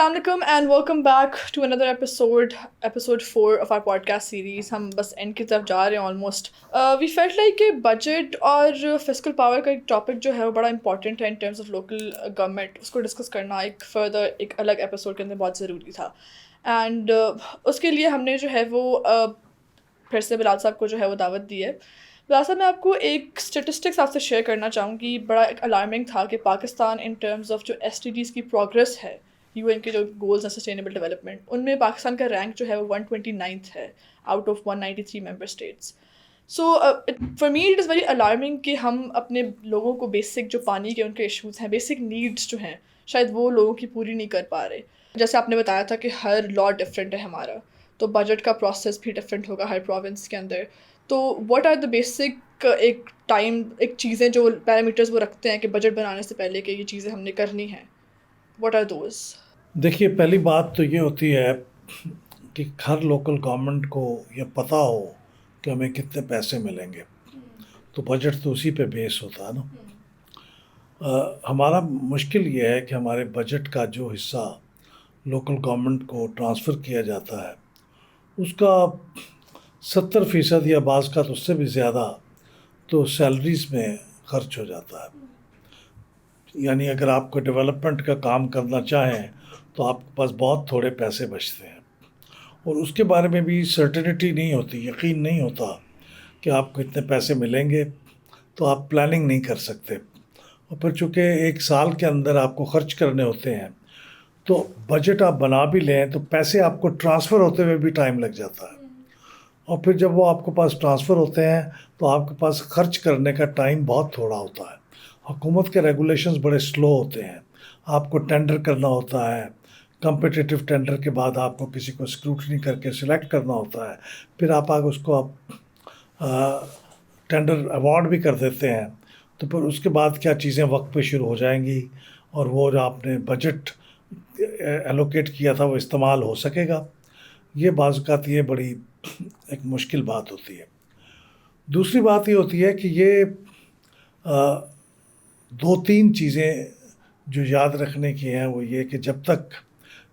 Assalamu alaikum and welcome back to another episode 4 of our podcast series. ہم بس and کی طرف جا رہے ہیں آلموسٹ. وی فیلٹ لائک کہ بجٹ اور فسکل پاور کا ایک ٹاپک جو ہے وہ بڑا امپورٹنٹ ہے in terms of local government. اس کو ڈسکس کرنا ایک الگ ایپیسوڈ کے اندر بہت ضروری تھا. اینڈ اس کے لیے ہم نے جو ہے وہ پھر سے بلال صاحب کو جو ہے وہ دعوت دی ہے. بلال صاحب میں آپ کو ایک اسٹیٹسٹکس آپ سے شیئر کرنا چاہوں گی. بڑا ایک الارمنگ تھا کہ پاکستان ان ٹرمز آف جو SDGs کی پروگرس ہے, UN کے جو گولز ہیں سسٹینیبل ڈیولپمنٹ, ان میں پاکستان کا رینک جو ہے وہ 129th ہے out of 193 member states. So for me it is very alarming کہ ہم اپنے لوگوں کو بیسک جو پانی کے ان کے ایشوز ہیں, بیسک نیڈس جو ہیں, شاید وہ لوگوں کی پوری نہیں کر پا رہے. جیسے آپ نے بتایا تھا کہ ہر لا ڈفرینٹ ہے ہمارا, تو بجٹ کا پروسیس بھی ڈفرینٹ ہوگا ہر پروونس کے اندر. تو واٹ آر دا بیسک ایک چیزیں جو پیرامیٹرز وہ رکھتے ہیں کہ بجٹ بنانے سے پہلے کہ یہ چیزیں ہم نے کرنی ہیں, واٹ آر دوز؟ دیکھیے, پہلی بات تو یہ ہوتی ہے کہ ہر لوکل گورنمنٹ کو یہ پتہ ہو کہ ہمیں کتنے پیسے ملیں گے, تو بجٹ تو اسی پہ بیس ہوتا ہے نا. ہمارا مشکل یہ ہے کہ ہمارے بجٹ کا جو حصہ لوکل گورنمنٹ کو ٹرانسفر کیا جاتا ہے اس کا 70% یا بعض کا تو اس سے بھی زیادہ تو سیلریز میں خرچ ہو جاتا ہے. یعنی اگر آپ کو ڈیولپمنٹ کا کام کرنا چاہیں تو آپ کے پاس بہت تھوڑے پیسے بچتے ہیں, اور اس کے بارے میں بھی سرٹنٹی نہیں ہوتی, یقین نہیں ہوتا کہ آپ کو اتنے پیسے ملیں گے, تو آپ پلاننگ نہیں کر سکتے. اور پھر چونکہ ایک سال کے اندر آپ کو خرچ کرنے ہوتے ہیں, تو بجٹ آپ بنا بھی لیں تو پیسے آپ کو ٹرانسفر ہوتے ہوئے بھی ٹائم لگ جاتا ہے, اور پھر جب وہ آپ کے پاس ٹرانسفر ہوتے ہیں تو آپ کے پاس خرچ کرنے کا ٹائم بہت تھوڑا ہوتا ہے. حکومت کے ریگولیشنز بڑے سلو ہوتے ہیں, آپ کو ٹینڈر کرنا ہوتا ہے, کمپٹیٹیو ٹینڈر کے بعد آپ کو کسی کو اسکروٹنی کر کے سلیکٹ کرنا ہوتا ہے, پھر آپ اس کو ٹینڈر ایوارڈ بھی کر دیتے ہیں, تو پھر اس کے بعد کیا چیزیں وقت پہ شروع ہو جائیں گی, اور وہ جو آپ نے بجٹ ایلوکیٹ کیا تھا وہ استعمال ہو سکے گا. یہ بعض اوقات یہ بڑی ایک مشکل بات ہوتی ہے. دوسری بات یہ ہوتی ہے کہ یہ 2-3 چیزیں جو یاد رکھنے کی ہیں, وہ یہ کہ جب تک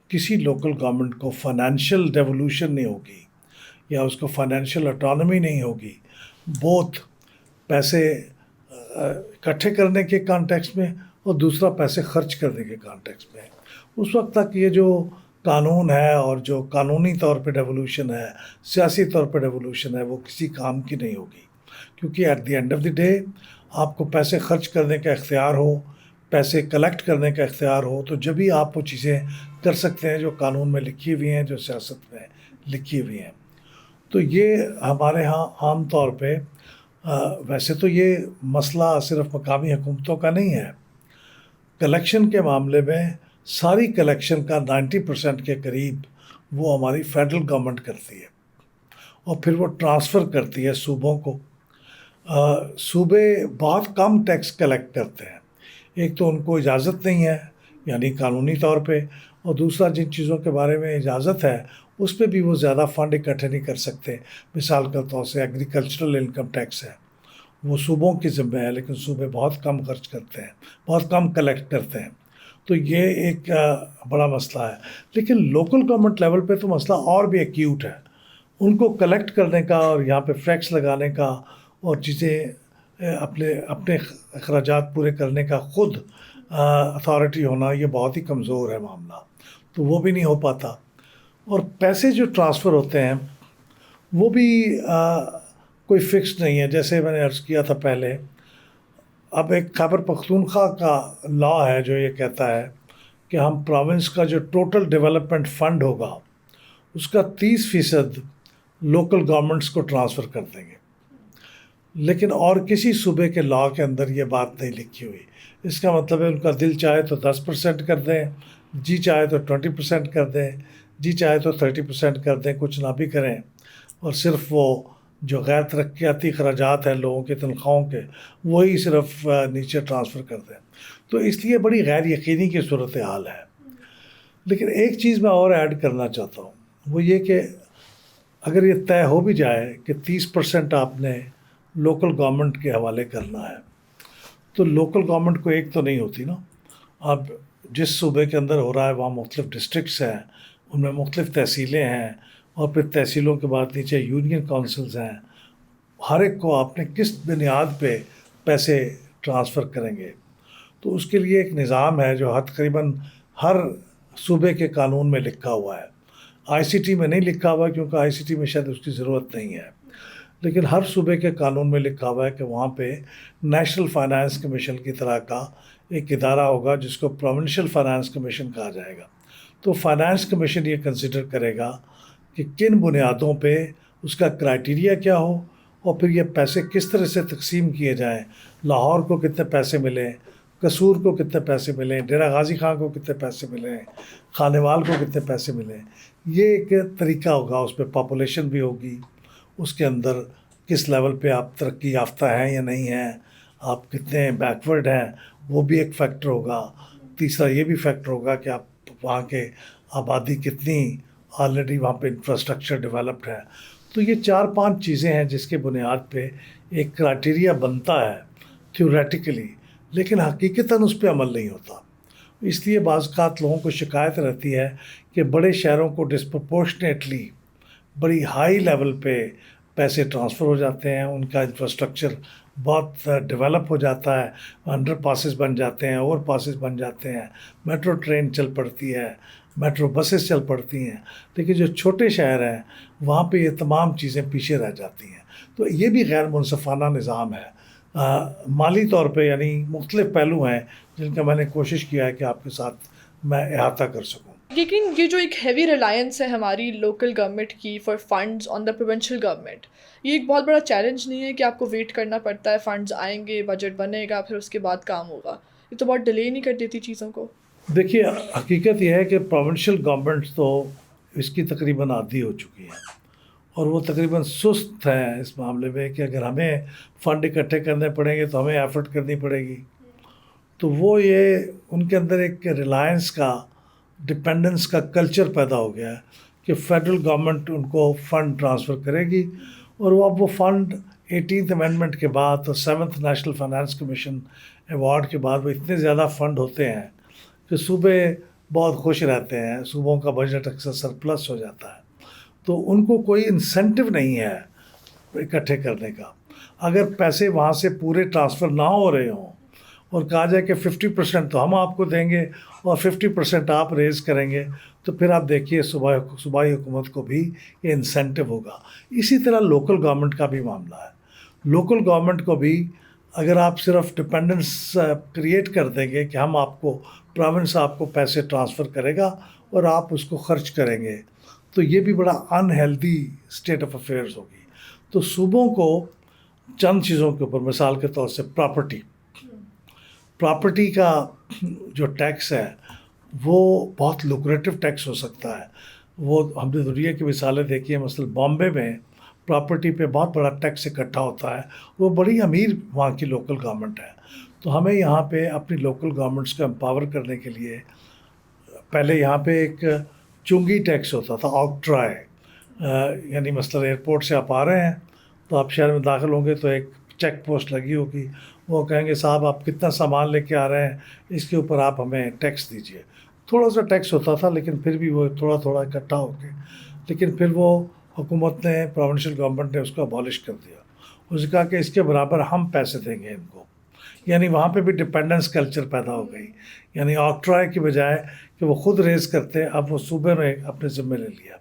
کسی لوکل گورنمنٹ کو فائنینشیل ڈیولوشن نہیں ہوگی یا اس کو فائنینشیل اٹانومی نہیں ہوگی, بہت پیسے اکٹھے کرنے کے کانٹیکس میں اور دوسرا پیسے خرچ کرنے کے کانٹیکس میں, اس وقت تک یہ جو قانون ہے اور جو قانونی طور پہ ڈیولوشن ہے, سیاسی طور پہ ڈیولوشن ہے, وہ کسی کام کی نہیں ہوگی. کیونکہ at the end of the day آپ کو پیسے خرچ کرنے کا اختیار ہو, پیسے کلیکٹ کرنے کا اختیار ہو, تو جب ہی آپ وہ چیزیں کر سکتے ہیں جو قانون میں لکھی ہوئی ہیں, جو سیاست میں لکھی ہوئی ہیں. تو یہ ہمارے ہاں عام طور پہ ویسے تو یہ مسئلہ صرف مقامی حکومتوں کا نہیں ہے. کلیکشن کے معاملے میں ساری کلیکشن کا 90% کے قریب وہ ہماری فیڈرل گورنمنٹ کرتی ہے, اور پھر وہ ٹرانسفر کرتی ہے صوبوں کو. صوبے بہت کم ٹیکس کلیکٹ کرتے ہیں. ایک تو ان کو اجازت نہیں ہے یعنی قانونی طور پہ, اور دوسرا جن چیزوں کے بارے میں اجازت ہے اس پہ بھی وہ زیادہ فنڈ اکٹھے نہیں کر سکتے. مثال کے طور سے ایگریکلچرل انکم ٹیکس ہے, وہ صوبوں کی ذمہ ہے, لیکن صوبے بہت کم خرچ کرتے ہیں, بہت کم کلیکٹ کرتے ہیں. تو یہ ایک بڑا مسئلہ ہے. لیکن لوکل گورنمنٹ لیول پہ تو مسئلہ اور بھی ایکیوٹ ہے. ان کو کلیکٹ کرنے کا اور یہاں پہ فلیکس لگانے کا اور چیزیں اپنے اخراجات پورے کرنے کا خود اتھارٹی ہونا, یہ بہت ہی کمزور ہے معاملہ, تو وہ بھی نہیں ہو پاتا. اور پیسے جو ٹرانسفر ہوتے ہیں وہ بھی کوئی فکس نہیں ہے. جیسے میں نے عرض کیا تھا پہلے, اب ایک خیبر پختونخوا کا لا ہے جو یہ کہتا ہے کہ ہم پروونس کا جو ٹوٹل ڈیولپمنٹ فنڈ ہوگا اس کا 30% لوکل گورنمنٹس کو ٹرانسفر کر دیں گے. لیکن اور کسی صوبے کے لا کے اندر یہ بات نہیں لکھی ہوئی. اس کا مطلب ہے ان کا دل چاہے تو 10% کر دیں, جی چاہے تو 20% کر دیں, جی چاہے تو 30% کر دیں, کچھ نہ بھی کریں, اور صرف وہ جو غیر ترقیاتی اخراجات ہیں لوگوں کے تنخواہوں کے, وہی صرف نیچے ٹرانسفر کر دیں. تو اس لیے بڑی غیر یقینی کی صورتحال ہے. لیکن ایک چیز میں اور ایڈ کرنا چاہتا ہوں, وہ یہ کہ اگر یہ طے ہو بھی جائے کہ 30% آپ نے لوکل گورنمنٹ کے حوالے کرنا ہے, تو لوکل گورنمنٹ کو ایک تو نہیں ہوتی نا. اب جس صوبے کے اندر ہو رہا ہے وہاں مختلف ڈسٹرکٹس ہیں، ان میں مختلف تحصیلیں ہیں، اور پھر تحصیلوں کے بعد نیچے یونین کونسلز ہیں. ہر ایک کو آپ نے کس بنیاد پہ پیسے ٹرانسفر کریں گے. تو اس کے لیے ایک نظام ہے جو تقریباً ہر صوبے کے قانون میں لکھا ہوا ہے. آئی سی ٹی میں نہیں لکھا ہوا کیونکہ آئی سی ٹی میں شاید اس کی ضرورت نہیں ہے، لیکن ہر صوبے کے قانون میں لکھا ہوا ہے کہ وہاں پہ نیشنل فائنانس کمیشن کی طرح کا ایک ادارہ ہوگا جس کو پروونشل فائنانس کمیشن کہا جائے گا. تو فائنانس کمیشن یہ کنسیڈر کرے گا کہ کن بنیادوں پہ اس کا کرائٹیریا کیا ہو، اور پھر یہ پیسے کس طرح سے تقسیم کیے جائیں. لاہور کو کتنے پیسے ملیں، قصور کو کتنے پیسے ملیں، ڈیرہ غازی خان کو کتنے پیسے ملیں، خانیوال کو کتنے پیسے ملیں. یہ ایک طریقہ ہوگا. اس پہ پاپولیشن بھی ہوگی، اس کے اندر کس لیول پہ آپ ترقی یافتہ ہیں یا نہیں ہیں، آپ کتنے بیکورڈ ہیں وہ بھی ایک فیکٹر ہوگا. تیسرا یہ بھی فیکٹر ہوگا کہ آپ وہاں کے آبادی کتنی آلریڈی وہاں پہ انفراسٹرکچر ڈیولپڈ ہے. تو یہ 4-5 چیزیں ہیں جس کے بنیاد پہ ایک کرائٹیریا بنتا ہے تھیوریٹیکلی، لیکن حقیقتاً اس پہ عمل نہیں ہوتا. اس لیے بعض اوقات لوگوں کو شکایت رہتی ہے کہ بڑے شہروں کو ڈسپرپورشنیٹلی بڑی ہائی لیول پہ پیسے ٹرانسفر ہو جاتے ہیں، ان کا انفراسٹرکچر بہت ڈیولپ ہو جاتا ہے، انڈر پاسز بن جاتے ہیں، اوور پاسز بن جاتے ہیں، میٹرو ٹرین چل پڑتی ہے، میٹرو بسز چل پڑتی ہیں. لیکن جو چھوٹے شہر ہیں وہاں پہ یہ تمام چیزیں پیچھے رہ جاتی ہیں. تو یہ بھی غیر منصفانہ نظام ہے. مالی طور پہ یعنی مختلف پہلو ہیں جن کا میں نے کوشش کیا ہے کہ آپ کے ساتھ میں احاطہ کر سکوں. لیکن یہ جو ایک ہیوی ریلائنس ہے ہماری لوکل گورنمنٹ کی for funds on the provincial government, یہ ایک بہت بڑا چیلنج نہیں ہے کہ آپ کو ویٹ کرنا پڑتا ہے فنڈز آئیں گے، بجٹ بنے گا، پھر اس کے بعد کام ہوگا؟ یہ تو بہت ڈیلے نہیں کر دیتی چیزوں کو؟ دیکھیے، حقیقت یہ ہے کہ پروونشل گورنمنٹس تو اس کی تقریباً عادی ہو چکی ہیں، اور وہ تقریباً سست ہیں اس معاملے میں کہ اگر ہمیں فنڈ اکٹھے کرنے پڑیں گے تو ہمیں ایفرٹ کرنی پڑے گی. تو وہ یہ ان کے اندر ایک ریلائنس کا، ڈپینڈنس کا کلچر پیدا ہو گیا ہے کہ فیڈرل گورنمنٹ ان کو فنڈ ٹرانسفر کرے گی، اور وہ اب وہ فنڈ 18th امینڈمنٹ کے بعد اور 7th national finance commission award کے بعد وہ اتنے زیادہ فنڈ ہوتے ہیں کہ صوبے بہت خوش رہتے ہیں، صوبوں کا بجٹ اکثر سرپلس ہو جاتا ہے. تو ان کو کوئی انسینٹو نہیں ہے اکٹھے کرنے کا. اگر پیسے وہاں سے پورے ٹرانسفر نہ ہو رہے ہوں اور کہا جائے کہ 50% تو ہم آپ کو دیں گے اور 50% آپ ریز کریں گے، تو پھر آپ دیکھیے صوبائی حکومت کو بھی یہ انسینٹو ہوگا. اسی طرح لوکل گورنمنٹ کا بھی معاملہ ہے. لوکل گورنمنٹ کو بھی اگر آپ صرف ڈپینڈنس کریٹ کر دیں گے کہ ہم آپ کو، پروونس آپ کو پیسے ٹرانسفر کرے گا اور آپ اس کو خرچ کریں گے، تو یہ بھی بڑا انہیلدی اسٹیٹ آف افیئرز ہوگی. تو صوبوں کو چند چیزوں کے اوپر، مثال کے طور سے پراپرٹی کا جو ٹیکس ہے وہ بہت لوکریٹو ٹیکس ہو سکتا ہے. وہ ہم نے دنیا کی مثالیں دیکھی ہیں. مثلا بامبے میں پراپرٹی پہ بہت بڑا ٹیکس اکٹھا ہوتا ہے. وہ بڑی امیر وہاں کی لوکل گورنمنٹ ہے. تو ہمیں یہاں پہ اپنی لوکل گورنمنٹس کو امپاور کرنے کے لیے، پہلے یہاں پہ ایک چنگی ٹیکس ہوتا تھا، آکٹرائے. یعنی مثلا ایئرپورٹ سے آپ آ رہے ہیں تو آپ شہر میں داخل ہوں گے تو ایک چیک پوسٹ لگی ہوگی، وہ کہیں گے صاحب آپ کتنا سامان لے کے آ رہے ہیں، اس کے اوپر آپ ہمیں ٹیکس دیجئے. تھوڑا سا ٹیکس ہوتا تھا لیکن پھر بھی وہ تھوڑا تھوڑا اکٹھا ہو کے، لیکن پھر وہ حکومت نے، پروونشل گورنمنٹ نے اس کو ابالش کر دیا. اس نے کہا کہ اس کے برابر ہم پیسے دیں گے ان کو. یعنی وہاں پہ بھی ڈپینڈنس کلچر پیدا ہو گئی. یعنی آکٹرائے کی بجائے کہ وہ خود ریز کرتے، اب وہ صوبے نے اپنے ذمے لے لیا.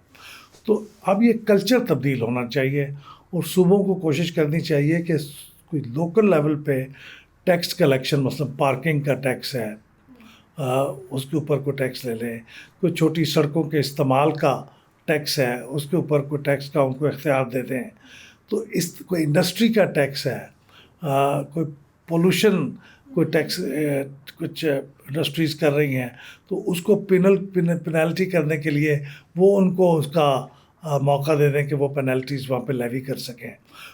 تو اب یہ کلچر تبدیل ہونا چاہیے، اور صوبوں کو کوشش کرنی چاہیے کہ کوئی لوکل لیول پہ ٹیکس کلیکشن، مثلا پارکنگ کا ٹیکس ہے، اس کے اوپر کوئی ٹیکس لے لیں. کوئی چھوٹی سڑکوں کے استعمال کا ٹیکس ہے، اس کے اوپر کوئی ٹیکس کا ان کو اختیار دے دیں. تو کوئی انڈسٹری کا ٹیکس ہے، کوئی پولوشن، کوئی ٹیکس کچھ انڈسٹریز کر رہی ہیں تو اس کو پینلٹی کرنے کے لیے وہ ان کو اس کا موقع دے دیں کہ وہ پینلٹیز وہاں پہ لیوی کر سکیں.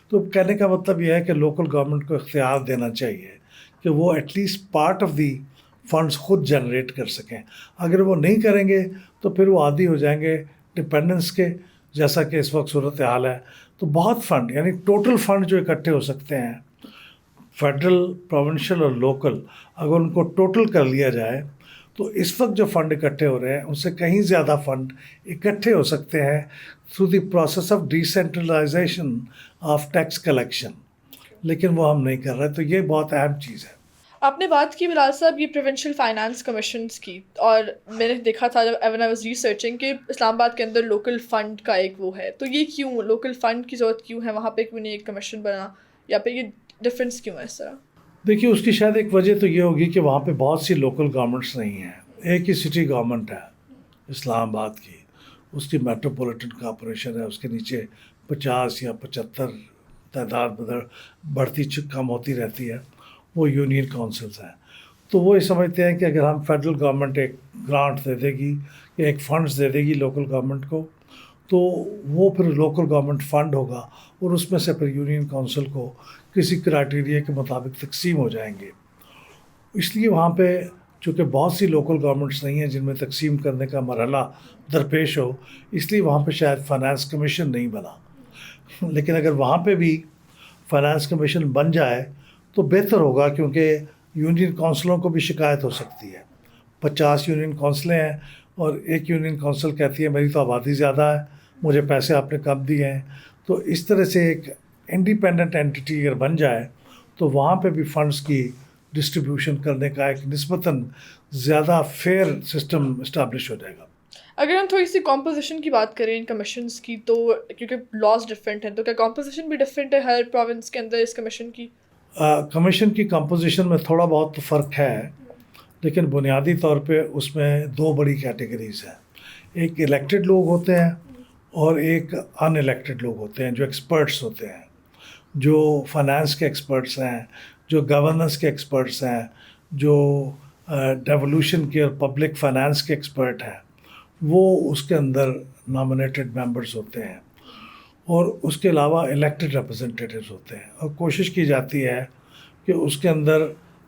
تو کہنے کا مطلب یہ ہے کہ لوکل گورنمنٹ کو اختیار دینا چاہیے کہ وہ at least part of the funds خود جنریٹ کر سکیں. اگر وہ نہیں کریں گے تو پھر وہ عادی ہو جائیں گے ڈپینڈنس کے، جیسا کہ اس وقت صورتحال ہے. تو بہت فنڈ، یعنی ٹوٹل فنڈ جو اکٹھے ہو سکتے ہیں فیڈرل، پروونشل اور لوکل، اگر ان کو ٹوٹل کر لیا جائے تو اس وقت جو فنڈ اکٹھے ہو رہے ہیں ان سے کہیں زیادہ فنڈ اکٹھے ہو سکتے ہیں through the process of decentralisation of tax collection, لیکن وہ ہم نہیں کر رہے، تو یہ بہت اہم چیز ہے۔ آپ نے بات کی بلال صاحب یہ پریونشل فائنانس کمیشنز کی، اور میں نے دیکھا تھا جب when I was researching کہ اسلام آباد کے اندر لوکل فنڈ کا ایک وہ ہے، تو یہ کیوں لوکل فنڈ کی ضرورت کیوں ہے وہاں پہ، کیوں نہیں ایک کمیشن بنا، یا پہ یہ ڈفرینس کیوں ہے اس طرح؟ دیکھیے اس کی شاید ایک وجہ تو یہ ہوگی کہ وہاں پہ بہت سی لوکل گورنمنٹس نہیں ہیں، ایک ہی سٹی گورنمنٹ ہے اسلام آباد کی، اس کی میٹروپولیٹن کارپوریشن ہے، اس کے نیچے 50 یا 75 تعداد بڑھتی کم ہوتی رہتی ہے، وہ یونین کونسلز ہیں۔ تو وہ یہ سمجھتے ہیں کہ اگر ہم فیڈرل گورنمنٹ ایک گرانٹ دے دے گی یا ایک فنڈز دے دے گی لوکل گورنمنٹ کو، تو وہ پھر لوکل گورنمنٹ فنڈ ہوگا اور اس میں سے پھر یونین کونسل کو کسی کرائٹیریا کے مطابق تقسیم ہو جائیں گے۔ اس لیے وہاں پہ چونکہ بہت سی لوکل گورنمنٹس نہیں ہیں جن میں تقسیم کرنے کا مرحلہ درپیش ہو، اس لیے وہاں پہ شاید فائنانس کمیشن نہیں بنا۔ لیکن اگر وہاں پہ بھی فائنانس کمیشن بن جائے تو بہتر ہوگا، کیونکہ یونین کونسلوں کو بھی شکایت ہو سکتی ہے۔ 50 یونین کونسلیں ہیں اور ایک یونین کونسل کہتی ہے میری تو آبادی زیادہ ہے، مجھے پیسے آپ نے کم دیے ہیں۔ تو اس طرح سے ایک انڈیپینڈنٹ اینٹی اگر بن جائے تو وہاں پہ بھی فنڈز کی ڈسٹریبیوشن کرنے کا ایک نسبتاً زیادہ فیئر سسٹم اسٹیبلش ہو جائے گا۔ اگر ہم تھوڑی سی کمپوزیشن کی بات کریں ان کمیشنز کی، تو کیونکہ لاز ڈفرینٹ ہیں، تو کیا کمپوزیشن بھی ڈفرینٹ ہے ہر پروونس کے اندر اس کمیشن کی؟ کمیشن کی کمپوزیشن میں تھوڑا بہت تو فرق ہے، لیکن بنیادی طور پہ اس میں 2 بڑی کیٹیگریز ہیں، ایک الیکٹڈ لوگ ہوتے ہیں اور ایک ان الیکٹڈ لوگ ہوتے ہیں جو ایکسپرٹس ہوتے ہیں، جو فائنانس کے ایکسپرٹس ہیں، جو گورننس کے ایکسپرٹس ہیں، جو ڈیولوشن کے اور پبلک فائنانس کے ایکسپرٹ ہیں، وہ اس کے اندر نامنیٹڈ ممبرز ہوتے ہیں، اور اس کے علاوہ الیکٹڈ ریپرزنٹیٹیوز ہوتے ہیں۔ اور کوشش کی جاتی ہے کہ اس کے اندر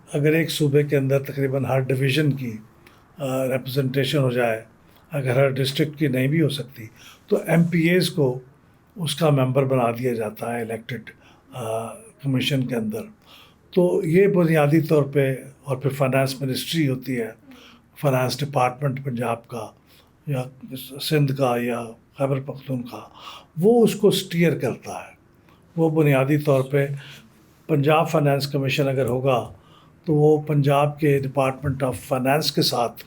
اگر ایک صوبے کے اندر تقریباً ہر ڈویژن کی ریپرزنٹیشن ہو جائے، اگر ہر ڈسٹرکٹ کی نہیں بھی ہو سکتی تو ایم پی ایز کو اس کا ممبر بنا دیا جاتا ہے الیکٹڈ کمیشن کے اندر۔ تو یہ بنیادی طور پہ، اور پھر فائنانس منسٹری ہوتی ہے، فائنانس ڈپارٹمنٹ پنجاب کا یا سندھ کا یا خیبر پختونخوا، وہ اس کو سٹیئر کرتا ہے۔ وہ بنیادی طور پہ پنجاب فائنانس کمیشن اگر ہوگا تو وہ پنجاب کے ڈپارٹمنٹ آف فائنانس کے ساتھ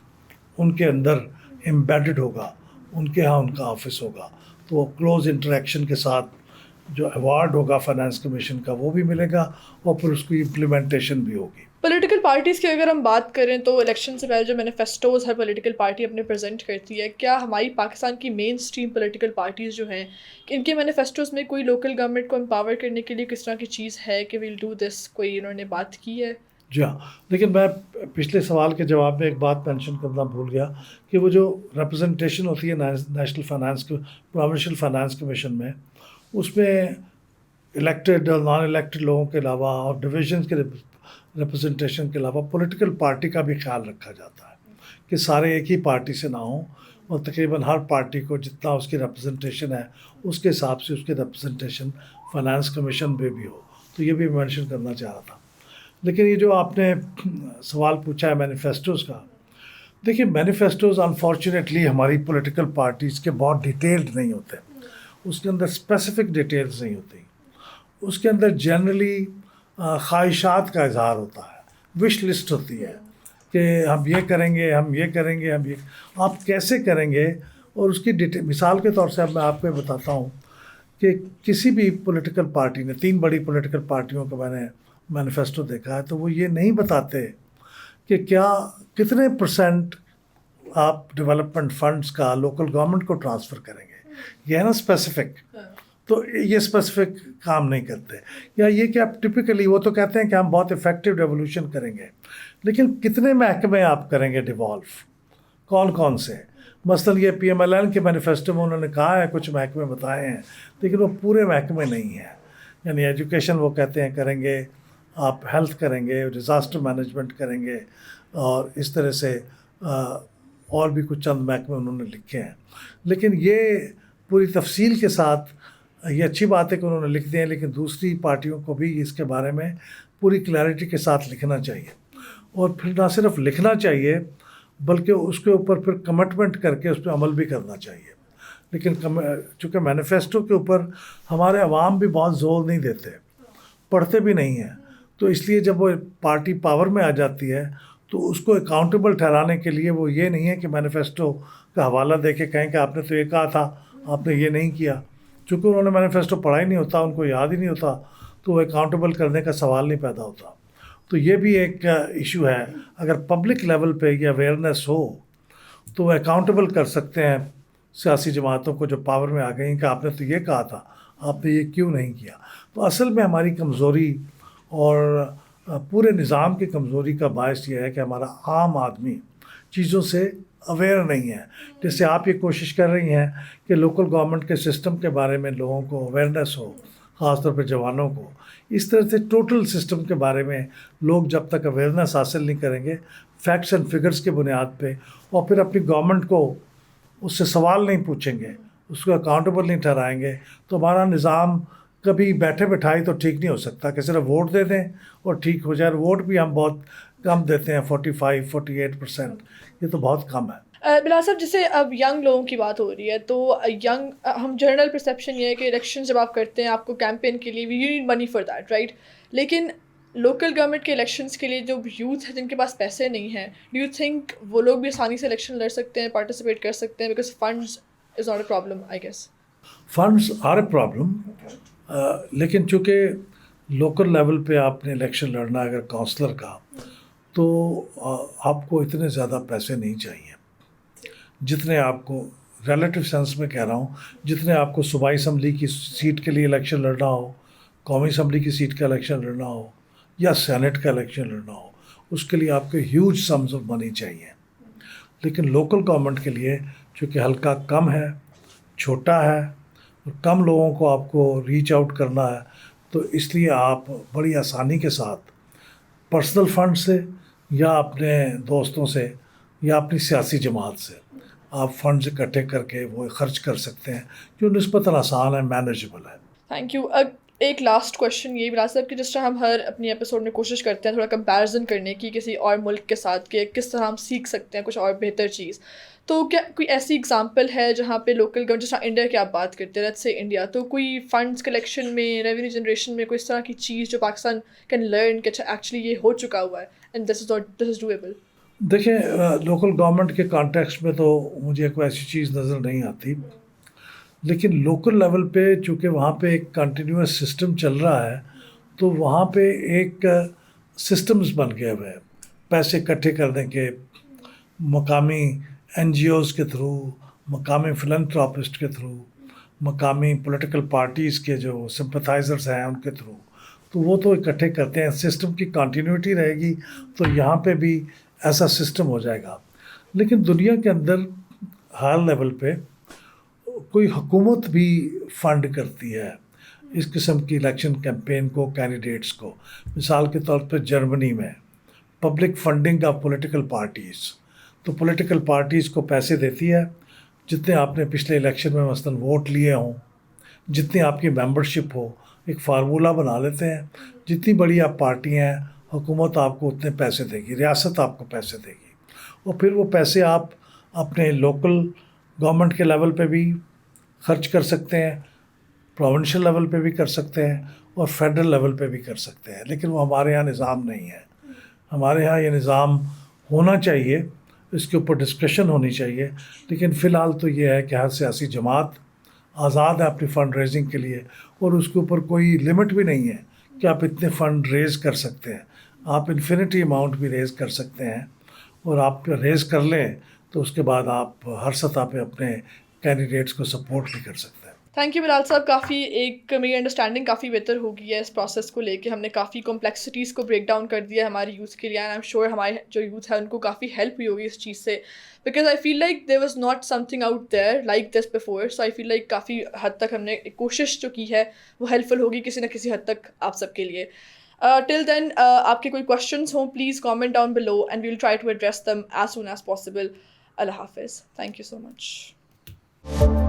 ان کے اندر امبیڈڈ ہوگا، ان کے ہاں ان کا آفس ہوگا، تو وہ کلوز انٹریکشن کے ساتھ جو ایوارڈ ہوگا فائنانس کمیشن کا وہ بھی ملے گا، اور پھر اس کی امپلیمنٹیشن بھی ہوگی۔ پولیٹیکل پارٹیز کی اگر ہم بات کریں تو الیکشن سے پہلے جو مینیفیسٹوز ہر پولیٹیکل پارٹی اپنے پریزنٹ کرتی ہے، کیا ہماری پاکستان کی مین اسٹریم پولیٹیکل پارٹیز جو ہیں ان کے مینیفیسٹوز میں کوئی لوکل گورنمنٹ کو امپاور کرنے کے لیے کس طرح کی چیز ہے کہ ویل ڈو دس، کوئی انہوں نے بات کی ہے؟ جی ہاں، لیکن میں پچھلے سوال کے جواب میں ایک بات مینشن کرنا بھول گیا کہ وہ جو ریپرزنٹیشن ہوتی ہے national finance provincial finance commission میں، اس میں الیکٹڈ اور نان الیکٹڈ لوگوں کے علاوہ اور ڈویژن کے ریپرزنٹیشن کے علاوہ پولیٹیکل پارٹی کا بھی خیال رکھا جاتا ہے کہ سارے ایک ہی پارٹی سے نہ ہوں، اور تقریباً ہر پارٹی کو جتنا اس کی ریپرزنٹیشن ہے اس کے حساب سے اس کی ریپرزنٹیشن فائنانس کمیشن میں بھی ہو۔ تو یہ بھی مینشن کرنا چاہ رہا تھا۔ لیکن یہ جو آپ نے سوال پوچھا ہے مینیفیسٹوز کا، دیکھیے مینیفیسٹوز انفارچونیٹلی ہماری پولیٹیکل پارٹیز کے بہت ڈیٹیلڈ نہیں ہوتے، اس کے اندر اسپیسیفک ڈیٹیلز نہیں ہوتی، اس کے اندر جنرلی خواہشات کا اظہار ہوتا ہے، وش لسٹ ہوتی ہے کہ ہم یہ کریں گے، ہم یہ کریں گے، ہم یہ آپ کیسے کریں گے، اور اس کی مثال کے طور سے اب میں آپ کو بتاتا ہوں کہ کسی بھی پولیٹیکل پارٹی نے 3 بڑی پولیٹیکل پارٹیوں کا میں نے مینیفیسٹو دیکھا ہے، تو وہ یہ نہیں بتاتے کہ کتنے پرسنٹ آپ ڈیولپمنٹ فنڈز کا لوکل گورنمنٹ کو ٹرانسفر کریں گے، یہ ہے نا اسپیسیفک، تو یہ اسپیسیفک کام نہیں کرتے۔ یا یہ کہ آپ ٹپیکلی وہ تو کہتے ہیں کہ ہم بہت افیکٹو ڈیولوشن کریں گے، لیکن کتنے محکمے آپ کریں گے ڈیوالو، کون کون سے؟ مثلاً یہ پی ایم ایل این کے مینیفیسٹو میں انہوں نے کہا ہے کچھ محکمے بتائے ہیں، لیکن وہ پورے محکمے نہیں ہیں۔ یعنی ایجوکیشن وہ کہتے ہیں کریں گے، آپ ہیلتھ کریں گے، ڈیزاسٹر مینجمنٹ کریں گے، اور اس طرح سے اور بھی کچھ چند محکمے انہوں نے لکھے ہیں۔ لیکن یہ پوری تفصیل کے ساتھ، یہ اچھی بات ہے کہ انہوں نے لکھ دیا، لیکن دوسری پارٹیوں کو بھی اس کے بارے میں پوری کلیئرٹی کے ساتھ لکھنا چاہیے، اور پھر نہ صرف لکھنا چاہیے بلکہ اس کے اوپر پھر کمٹمنٹ کر کے اس پہ عمل بھی کرنا چاہیے. لیکن چونکہ مینیفیسٹو کے اوپر ہمارے عوام بھی بہت زور نہیں دیتے, پڑھتے بھی نہیں ہیں, تو اس لیے جب وہ پارٹی پاور میں آ جاتی ہے تو اس کو اکاؤنٹیبل ٹھہرانے کے لیے وہ یہ نہیں ہے کہ مینیفیسٹو کا حوالہ دے کے کہیں کہ آپ نے تو یہ کہا تھا, آپ نے یہ نہیں کیا. چونکہ انہوں نے مینیفیسٹو پڑھا ہی نہیں ہوتا, ان کو یاد ہی نہیں ہوتا, تو وہ اکاؤنٹیبل کرنے کا سوال نہیں پیدا ہوتا. تو یہ بھی ایک ایشو ہے. اگر پبلک لیول پہ یہ اویئرنیس ہو تو وہ اکاؤنٹیبل کر سکتے ہیں سیاسی جماعتوں کو جو پاور میں آ گئی کہ آپ نے تو یہ کہا تھا, آپ نے یہ کیوں نہیں کیا. تو اصل میں ہماری کمزوری اور پورے نظام کی کمزوری کا باعث یہ ہے کہ ہمارا عام آدمی چیزوں سے اویئر نہیں ہے. جیسے آپ یہ کوشش کر رہی ہیں کہ لوکل گورنمنٹ کے سسٹم کے بارے میں لوگوں کو اویئرنیس ہو, خاص طور پہ جوانوں کو. اس طرح سے ٹوٹل سسٹم کے بارے میں لوگ جب تک اویئرنیس حاصل نہیں کریں گے فیکٹس اینڈ فگرز کی بنیاد پہ, اور پھر اپنی گورنمنٹ کو اس سے سوال نہیں پوچھیں گے, اس کو اکاؤنٹیبل نہیں ٹھہرائیں گے, تو ہمارا نظام کبھی بیٹھے بٹھائی تو ٹھیک نہیں ہو سکتا کہ صرف ووٹ دے دیں اور ٹھیک ہو جائے. ووٹ بھی ہم بہت کم دیتے ہیں, 45-48%, یہ تو بہت کم ہے. بلال صاحب, جیسے اب ینگ لوگوں کی بات ہو رہی ہے تو ہم جنرل پرسیپشن یہ ہے کہ الیکشن جب آپ کرتے ہیں آپ کو کیمپین کے لیے you need money for that, right. لیکن لوکل گورنمنٹ کے الیکشنس کے لیے جو یوتھ ہے جن کے پاس پیسے نہیں ہیں, ڈو یو تھنک وہ لوگ بھی آسانی سے الیکشن لڑ سکتے ہیں, پارٹیسپیٹ کر سکتے ہیں؟ Because funds is not a problem I guess. Funds are a problem, لیکن چونکہ لوکل لیول پہ آپ نے الیکشن لڑنا اگر کونسلر کا, تو آپ کو اتنے زیادہ پیسے نہیں چاہیے جتنے آپ کو, ریلیٹو سینس میں کہہ رہا ہوں, جتنے آپ کو صوبائی اسمبلی کی سیٹ کے لیے الیکشن لڑنا ہو, قومی اسمبلی کی سیٹ کا الیکشن لڑنا ہو, یا سینٹ کا الیکشن لڑنا ہو, اس کے لیے آپ کو ہیوج سمز آف منی چاہیے. لیکن لوکل گورنمنٹ کے لیے چونکہ حلقہ کم ہے, چھوٹا ہے, اور کم لوگوں کو آپ کو ریچ آؤٹ کرنا ہے, تو اس لیے آپ بڑی آسانی کے ساتھ پرسنل فنڈ سے یا اپنے دوستوں سے یا اپنی سیاسی جماعت سے آپ فنڈز اکٹھے کر کے وہ خرچ کر سکتے ہیں, جو نسبتاً آسان ہے, مینیجبل ہے. Thank you. ایک لاسٹ کویشچن یہ بلا صاحب کہ جس طرح ہم ہر اپنی ایپیسوڈ میں کوشش کرتے ہیں تھوڑا کمپیریزن کرنے کی کسی اور ملک کے ساتھ کہ کس طرح ہم سیکھ سکتے ہیں کچھ اور بہتر چیز, تو کیا کوئی ایسی اگزامپل ہے جہاں پہ لوکل گورنمنٹ, جس طرح انڈیا کی آپ بات کرتے ہیں, لیٹس سے انڈیا, تو کوئی فنڈس کلیکشن میں, ریونیو جنریشن میں کوئی اس طرح کی چیز جو پاکستان کین لرن کہ اچھا ایکچولی یہ ہو چکا ہوا ہے اینڈ دس از ڈویبل؟ دیکھیں, لوکل گورنمنٹ کے کانٹیکسٹ میں تو مجھے کوئی ایسی چیز نظر نہیں آتی, لیکن لوکل لیول پہ چونکہ وہاں پہ ایک کنٹینیوس سسٹم چل رہا ہے, تو وہاں پہ ایک سسٹمز بن گئے ہوئے ہیں پیسے اکٹھے کرنے کے, مقامی این جی اوز کے تھرو, مقامی فلنتھراپسٹ کے تھرو, مقامی پولیٹیکل پارٹیز کے جو سمپتھائزرز ہیں ان کے تھرو, تو وہ تو اکٹھے کرتے ہیں. سسٹم کی کنٹینیوٹی رہے گی تو یہاں پہ بھی ایسا سسٹم ہو جائے گا. لیکن دنیا کے اندر ہر لیول پہ کوئی حکومت بھی فنڈ کرتی ہے اس قسم کی الیکشن کیمپین کو, کینڈیڈیٹس کو. مثال کے طور پہ جرمنی میں public funding of political parties, تو پولیٹیکل پارٹیز کو پیسے دیتی ہے جتنے آپ نے پچھلے الیکشن میں مثلاً ووٹ لیے ہوں, جتنی آپ کی ممبرشپ ہو, ایک فارمولہ بنا لیتے ہیں, جتنی بڑی آپ پارٹی ہیں حکومت آپ کو اتنے پیسے دے گی, ریاست آپ کو پیسے دے گی, اور پھر وہ پیسے آپ اپنے لوکل گورنمنٹ کے لیول پہ بھی خرچ کر سکتے ہیں, پروونشل لیول پہ بھی کر سکتے ہیں, اور فیڈرل لیول پہ بھی کر سکتے ہیں. لیکن وہ ہمارے یہاں نظام نہیں ہے. ہمارے یہاں یہ نظام ہونا چاہیے, اس کے اوپر ڈسکشن ہونی چاہیے, لیکن فی الحال تو یہ ہے کہ ہر سیاسی جماعت آزاد ہے اپنی فنڈ ریزنگ کے لیے, اور اس کے اوپر کوئی لمٹ بھی نہیں ہے کہ آپ اتنے فنڈ ریز کر سکتے ہیں. آپ انفینٹی اماؤنٹ بھی ریز کر سکتے ہیں, اور آپ ریز کر لیں تو اس کے بعد آپ ہر سطح پہ اپنے کینڈیڈیٹس کو سپورٹ بھی کر سکتے ہیں. تھینک یو بلال صاحب, کافی ایک میری انڈرسٹینڈنگ کافی بہتر ہو گئی ہے اس پروسیس کو لے کے. ہم نے کافی کمپلیکسٹیز کو بریک ڈاؤن کر دیا ہے ہماری یوتھ کے لیے, اینڈ آئی ایم شیور ہمارے جو یوتھ ہے ان کو کافی ہیلپ ہوئی ہوگی اس چیز سے, because I feel like there was not something out there like this before. So I feel like کافی حد تک ہم نے کوشش جو کی ہے وہ ہیلپ فل ہوگی کسی نہ کسی حد تک آپ سب کے لیے. ٹل دین آپ کے کوئی کوشچنس ہوں please comment down below and we will try to address them as soon as possible. اللہ حافظ. Thank you so much.